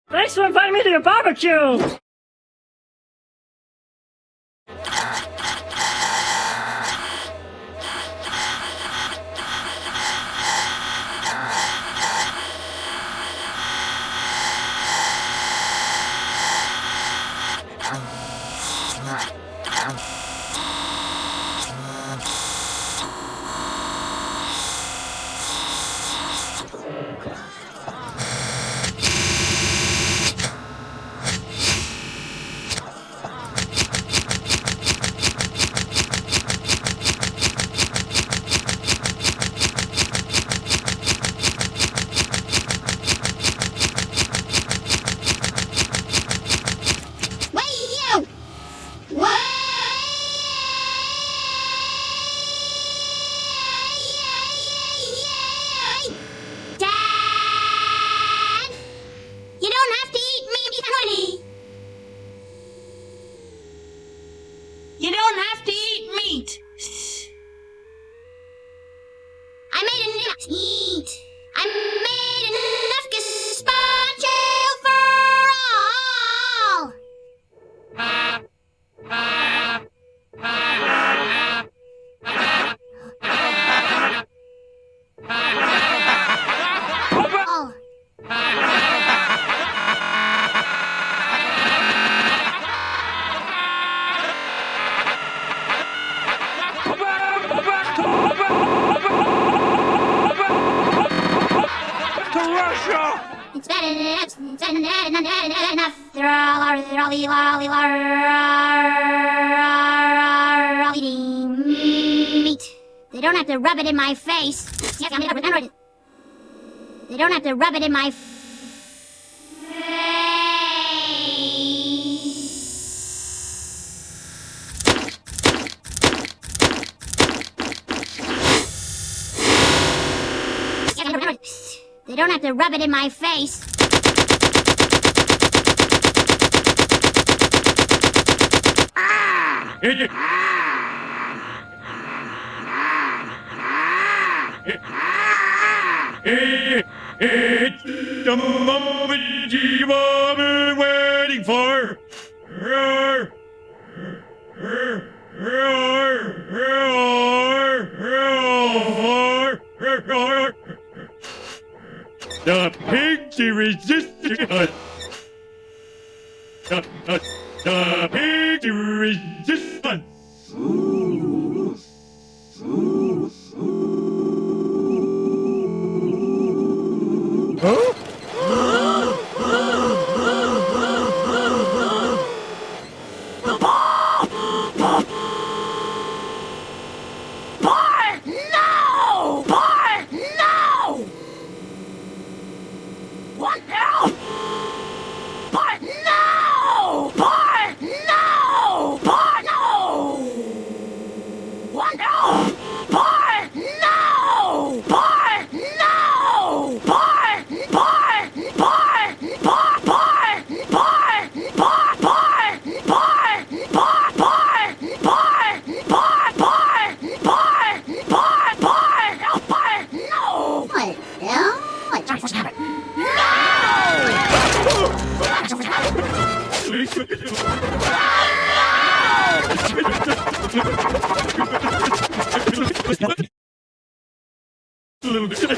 Thanks for inviting me to your barbecue! You don't have to eat meat. I made enough meat. I made enough gazpacho for all. It's bad enough. They're all eating meat. They don't have to rub it in my face. They don't have to rub it in my face. They don't have to rub it in my face. It's the moment you've all been waiting for. Roar, roar, roar, roar, roar, roar. The pigs resistance. The pigs resistance. Huh? Little bit.